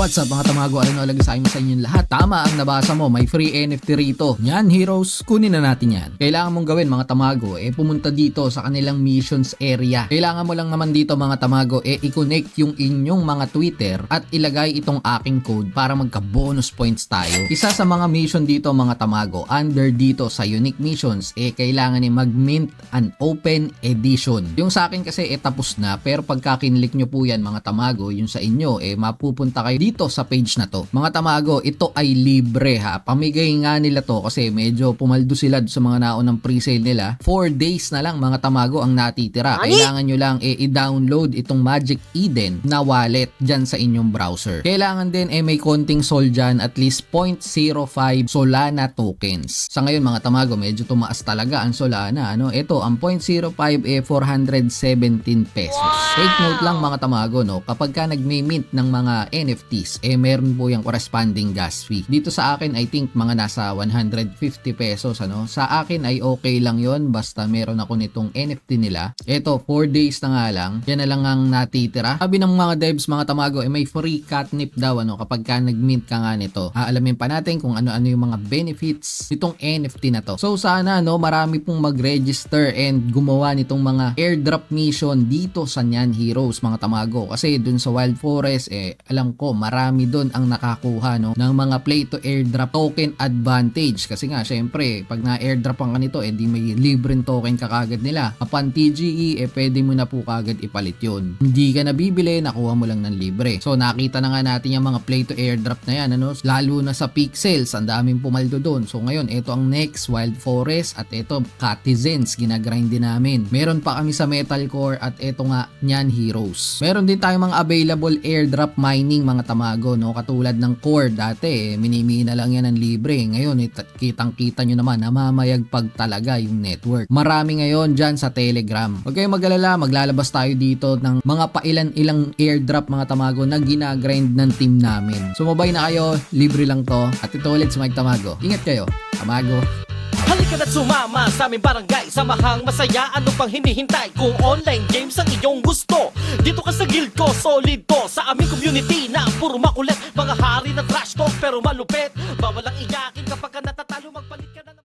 What's up mga tamago? Ano lagi sa inyong lahat? Tama ang nabasa mo, may free NFT rito. Yan heroes, kunin na natin yan. Kailangan mong gawin mga tamago, pumunta dito sa kanilang missions area. Kailangan mo lang naman dito mga tamago, i-connect yung inyong mga Twitter at ilagay itong aking code para magka-bonus points tayo. Isa sa mga mission dito mga tamago, under dito sa unique missions, kailangan ni mag-mint an open edition. Yung sa akin kasi tapos na, pero pagka kinlik nyo po yan mga tamago, yung sa inyo, mapupunta kayo dito sa page na to. Mga tamago, ito ay libre ha. Pamigay nga nila to kasi medyo pumaldo sila sa mga naunang pre-sale nila. 4 days na lang mga tamago ang natitira. Kailangan nyo lang i-download itong Magic Eden na wallet dyan sa inyong browser. Kailangan din may konting sol dyan, at least 0.05 Solana tokens. Sa ngayon mga tamago, medyo tumaas talaga ang Solana. Ito, ang 0.05 417 pesos. Take note lang mga tamago, kapag ka nag-mint ng mga NFTs, meron po yung corresponding gas fee. Dito sa akin, I think mga nasa 150 pesos. Sa akin ay okay lang yon basta meron ako nitong NFT nila. Ito, 4 days na nga lang. Yan na lang ang natitira. Sabi ng mga devs mga tamago, may free catnip daw kapag ka nag-mint ka nga nito. Alamin pa natin kung ano-ano yung mga benefits nitong NFT na to. So sana marami pong mag-register and gumawa nitong mga airdrop mission dito sa Nyan Heroes mga tamago. Kasi dun sa Wild Forest, alam ko marami dun ang nakakuha ng mga play to airdrop token advantage. Kasi nga syempre pag na-airdrop ang kanito, di may libreng token kakagad nila. Upon TGE, pwede mo na po kagad ipalit yun. Hindi ka nabibili, nakuha mo lang ng libre. So nakita na nga natin yung mga play to airdrop na yan, lalo na sa Pixels, ang daming pumaldo doon. So ngayon, ito ang next Wild Forest at ito Catizens, ginagrind din namin. Meron pa kami sa Metalcore at ito nga Nyan Heroes. Meron din tayong mga available airdrop mining mga tamago, katulad ng core dati, minimina lang yan ng libre. Ngayon, kitang-kita nyo naman, namamayagpag talaga yung network. Marami ngayon dyan sa Telegram. Huwag kayong mag-alala, maglalabas tayo dito ng mga pailan-ilang airdrop mga tamago na ginagrind ng team namin. Sumabay na kayo, libre lang to. At ito ulit sa Mike Tamago. Ingat kayo, tamago. Halika na't sumama sa aming barangay. Samahang masaya, ano pang hinihintay? Kung online games ang iyong gusto, dito ka sa guild ko, solid to. Sa aming community na puro makulit, mga hari na trash talk pero malupit. Bawal ang